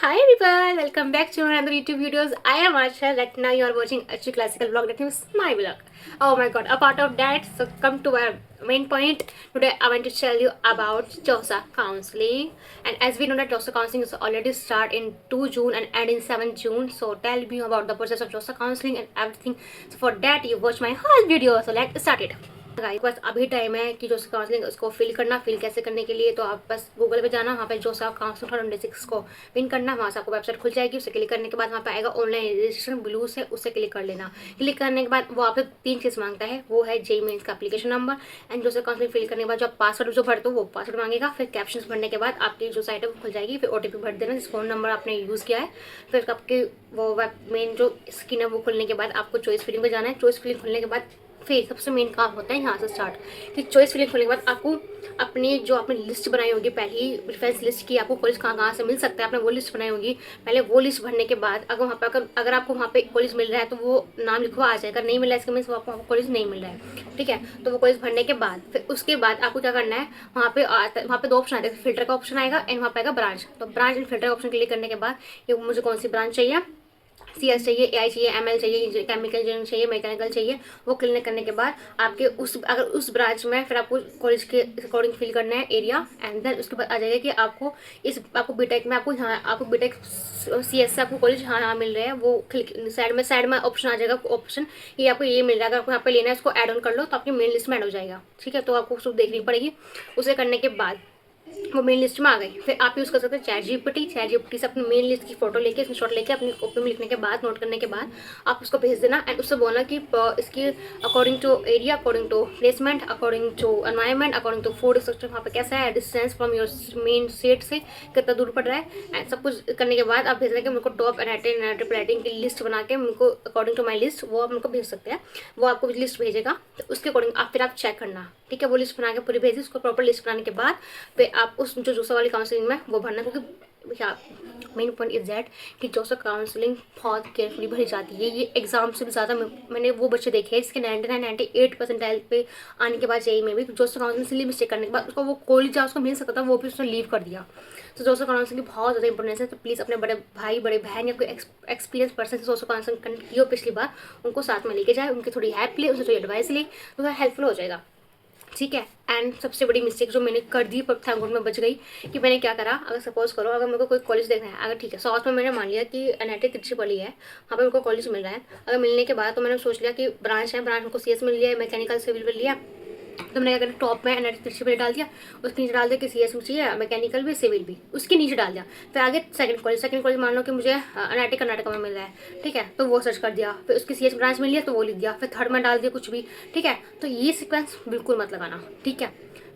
Hi everyone, welcome back to another YouTube videos. I am Asha. Right now you are watching Achu Classical Vlog. That means my vlog. Oh my god, a part of that. So come to our main point. Today I want to tell you about JOSA counseling. And as we know that JOSA counseling is already start in 2 June and end in 7 June. So tell me about the process of JOSA counseling and everything. So for that you watch my whole video. So let's start it. Guys बस अभी time है कि जो counselling उसको fill करना। Fill कैसे करने के लिए तो आप बस गूगल पे जाना, वहाँ पे जो सा काउंसलिंग 2026 को पिन करना, वहाँ से आपको वेबसाइट खुल जाएगी। उसे क्लिक करने के बाद वहाँ पे आएगा ऑनलाइन रजिस्ट्रेशन ब्लू से, उससे क्लिक कर लेना। क्लिक करने के बाद वो आपसे 3 चीज़ मांगता है, वो है जेई मेन्स का एप्लीकेशन नंबर एंड जो काउंसलिंग फिल करने के बाद जो पासवर्ड जो भरते हो वो पासवर्ड मांगेगा। फिर कैप्शन भरने के बाद आपकी जो साइट है वो खुल जाएगी। फिर OTP भर देना जिस फ़ोन नंबर आपने यूज़ किया है। फिर आपके वो वेब मेन जो स्क्रीन है वो खुलने के बाद आपको चॉइस फिलिंग में जाना है। चॉइस फिलिंग खुलने के बाद फिर सबसे मेन काम होता है यहाँ से स्टार्ट कि चॉइस फिलिंग खोलने के बाद आपको अपनी जो आपने लिस्ट बनाई होगी पहली प्रेफरेंस लिस्ट की, आपको कॉलेज कहाँ से मिल सकता है, आपने वो लिस्ट बनाई होगी। पहले वो लिस्ट भरने के बाद अगर वहाँ पर अगर आपको वहाँ पे कॉलेज मिल रहा है तो वो नाम लिखवा आ जाएगा। नहीं मिल रहा है इसका मीन्स आपको कॉलेज नहीं मिल रहा है, ठीक है। तो वो कॉलेज भरने के बाद फिर उसके बाद आपको क्या करना है, वहाँ पे 2 ऑप्शन आते हैं। फिल्टर का ऑप्शन आएगा एंड वहाँ पे आएगा ब्रांच। तो ब्रांच एंड फिल्टर का ऑप्शन क्लिक करने के बाद ये मुझे कौन सी ब्रांच चाहिए, CS चाहिए, AI चाहिए, ML चाहिए, केमिकल इंजीनियरिंग चाहिए, मैकेनिकल चाहिए, वो क्लिक करने के बाद आपके अगर उस ब्रांच में फिर आपको कॉलेज के अकॉर्डिंग फिल करना है एरिया एंड देन उसके बाद आ जाएगा कि आपको बीटेक में आपको बीटेक CS से आपको कॉलेज यहाँ मिल रहे हैं। वो क्लिक साइड में ऑप्शन आ जाएगा, ऑप्शन ये आपको ये मिल रहा है। अगर आपको यहाँ पे लेना है उसको ऐड ऑन कर लो तो आपकी मेन लिस्ट में ऐड हो जाएगा, ठीक है। तो आपको उसको देखनी पड़ेगी। उसे करने के बाद वो मेन लिस्ट में आ गई। फिर आप यूज़ कर सकते हैं चैट जीपीटी से अपनी मेन लिस्ट की फोटो लेके स्क्रीनशॉट लेके अपनी कॉपी में लिखने के बाद नोट करने के बाद आप उसको भेज देना एंड उससे बोलना कि इसकी according to area, according to placement, according to environment, according to food structure वहाँ पे कैसा है, distance from your main set से कितना दूर पड़ रहा है एंड सब कुछ करने के बाद आप भेज देंगे मुझको टॉप एनालिटिक राइटिंग की लिस्ट बना के मुझको अकॉर्डिंग टू माई लिस्ट वो आप उनको भेज सकते हैं। वो आपको लिस्ट भेजेगा तो उसके अकॉर्डिंग आप चेक करना, ठीक है। वो लिस्ट बना के पूरी भेजी। उसको प्रॉपर लिस्ट बनाने के बाद फिर आप उस जो दूसरा वाली काउंसलिंग में वो भरना, क्योंकि मेन पॉइंट इज दैट कि जो काउंसलिंग बहुत केयरफुली भरी जाती है। ये एग्जाम से भी ज़्यादा मैंने वो बच्चे देखे हैं इसके 99-98% पे आने के बाद जेई में भी जो काउंसलिंग से मिस्टेक करने के बाद उसको वो कॉलेज उसको मिल सकता था वो भी उसने लीव कर दिया। तो जो काउंसलिंग बहुत ज़्यादा इंपॉर्टेंस है। तो प्लीज़ अपने बड़े भाई बड़े बहन या कोई एक्सपीरियंस पर्सन से जो काउंसलिंग की हो पिछली बार उनको साथ में लेके जाए, उनकी थोड़ी हेल्प ले, उनसे थोड़ी एडवाइस ले तो हेल्पफुल हो जाएगा, ठीक है। एंड सबसे बड़ी मिस्टेक जो मैंने कर दी पर थैंक गॉड में बच गई कि मैंने क्या करा, अगर सपोज करो अगर मेरे को कोई कॉलेज देखना है, अगर ठीक है साउथ में मैंने मान लिया कि NIT त्रिचीपल्ली है, वहाँ पे मेरे को कॉलेज मिल रहा है। अगर मिलने के बाद तो मैंने सोच लिया कि ब्रांच है, ब्रांच को CS मिल लिया, मैकेनिकल सिविल मिल लिया, तो मैंने क्या करा टॉप में NIT त्रिचीपल्ली डाल दिया, उसके नीचे डाल दिया कि CS में चाहिए मैकेनिकल भी सिविल भी, उसके नीचे डाल दिया। फिर आगे सेकंड कॉलेज मान लो कि मुझे NIT कर्नाटका में मिल रहा है, ठीक है, तो वो सर्च कर दिया। फिर उसकी CS ब्रांच मिल लिया तो वो लिख दिया। फिर थर्ड में डाल दिया कुछ भी, ठीक है। तो ये सिक्वेंस बिल्कुल मत लगाना, ठीक है।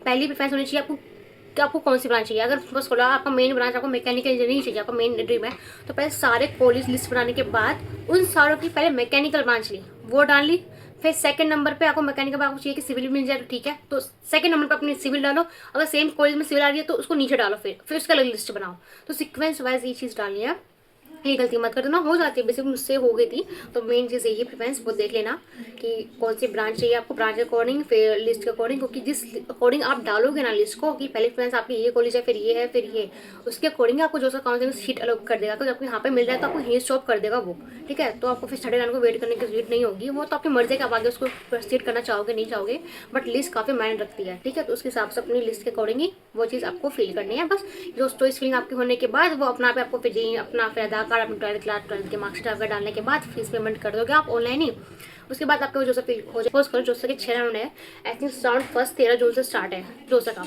पहली प्रेफरेंस होनी चाहिए आपको कि आपको कौन सी ब्रांच चाहिए। अगर बस खोला आपका मेन ब्रांच आपको मैकेनिकल इंजीनियरिंग चाहिए, आपका मेन ड्रीम है, तो पहले सारे कॉलेज लिस्ट बनाने के बाद उन सारों की पहले मैकेनिकल ब्रांच ली, वो डाल ली। फिर सेकंड नंबर पे आपको मैकेनिकल आपको चाहिए कि सिविल मिल जाए तो ठीक है, तो सेकंड नंबर पे अपनी सिविल डालो। अगर सेम कॉलेज में सिविल आ रही है तो उसको नीचे डालो, फिर उसका अलग लिस्ट बनाओ। तो सिक्वेंस वाइज ये चीज़ डालनी है, ये गलती मत कर देना। हो जाती है बेसिक, मुझसे हो गई थी। तो मेन चीज़ यही प्रेफरेंस वो देख लेना कि कौन सी ब्रांच चाहिए आपको, ब्रांच के अकॉर्डिंग फिर लिस्ट के अकॉर्डिंग, क्योंकि जिस अकॉर्डिंग आप डालोगे ना लिस्ट को कि पहले प्रेफरेंस आपकी ये कॉलेज है फिर ये है फिर ये, उसके अकॉर्डिंग आपको जो सा काउंसलिंग सीट अलग कर देगा। तो आपको यहाँ पे मिल रहा है तो आपको यहीं स्टॉप कर देगा वो, ठीक है। तो आपको फिर स्टडी लाइन को वेट करने की जरूरत नहीं होगी। वो तो आपकी मर्जी है कि आप आगे उसको प्रोसीड करना चाहोगे नहीं चाहोगे, बट लिस्ट काफ़ी मायने रखती है, ठीक है। तो उसके हिसाब से अपनी लिस्ट के अकॉर्डिंग ही वो चीज़ आपको फिल करनी है। बस जो चॉइस फिलिंग आपकी होने के बाद वो अपना पे आपको फिर अपना फिर आधार कार्ड, अपनी 12th के मार्क्सशीट आपका डालने के बाद फीस पेमेंट कर दोगे आप ऑनलाइन ही। उसके बाद आपका जो सा फिल हो जाए, सपोज करो जो सा कि 6 राउंड है, आई थिंक राउंड फर्स्ट 13 जून से स्टार्ट है जो सा का।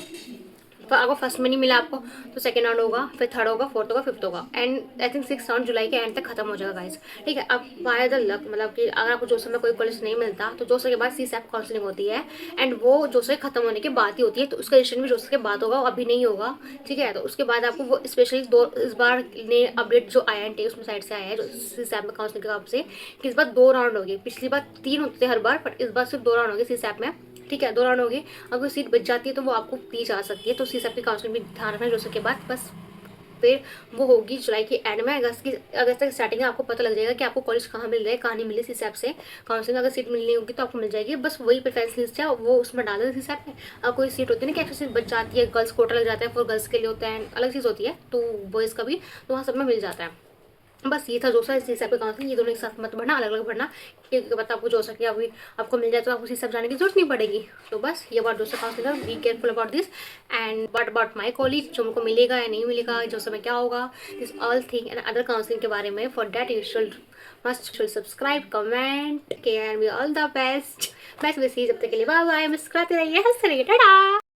तो अगर फर्स्ट में नहीं मिला आपको तो सेकंड राउंड होगा, फिर थर्ड होगा, फोर्थ होगा, फिफ्थ होगा एंड आई थिंक 6 राउंड जुलाई के एंड तक खत्म हो जाएगा गाइस, ठीक है। अब बाय द लक मतलब कि अगर आपको जोसा में कोई कॉलेज नहीं मिलता तो जोसा के बाद CSAP काउंसलिंग होती है एंड वो जोसा खत्म होने के बाद ही होती है। तो उसका रजिस्ट्रेशन भी जोसा के बाद होगा, अभी नहीं होगा, ठीक है। तो उसके बाद आपको वो स्पेशली इस बार ने अपडेट जो INT उसमें साइड से आया है जो CSAP में काउंसलिंग के हिसाब से कि इस बार 2 राउंड हो गए। पिछली बार 3 होते थे हर बार, बट इस बार सिर्फ 2 राउंड हो गए CSAP में, ठीक है। 2 राउंड हो गए। अगर सीट बच जाती है तो वो आपको दी जा सकती है। तो CSAP की काउंसलिंग भी ध्यान रखना जो के बाद बस फिर वो होगी जुलाई के एंड में, अगस्त तक स्टार्टिंग में आपको पता लग जाएगा कि आपको कॉलेज कहाँ मिल रहा है, कहाँ नहीं मिले। इस हिसाब से काउंसलिंग अगर सीट मिलनी होगी तो आपको मिल जाएगी, बस वही प्रेफरेंस लिस्ट है वो उसमें डालो इस हिसाब से। और कोई सीट होती है ना कि एक्स्ट्रा सीट बच जाती है, गर्ल्स कोटा लग जाता है, फॉर गर्ल्स के लिए होता है, अलग चीज़ होती है, तो बॉयज़ का भी, तो वहाँ सब में मिल जाता है। बस ये था जो सा इस हिसाब से काउंसलिंग, ये दोनों एक साथ मत भरना, अलग अलग भरना, क्योंकि पता आपको जो सके अभी आपको मिल जाए तो आप उसी हिसाब जाने की जरूरत नहीं पड़ेगी। तो बस ये बात दोस्तों काउंसलिंग का, be careful about this and but about my college, जो उनको मिलेगा या नहीं मिलेगा, जो समय क्या होगा, this all thing and other counselling के बारे में। For that you should must subscribe, comment, के and be all the best. Best wishes, जब तक के लिए बाय बाय, मुस्कुराते रहिए, हंसते रहिए, टाटा।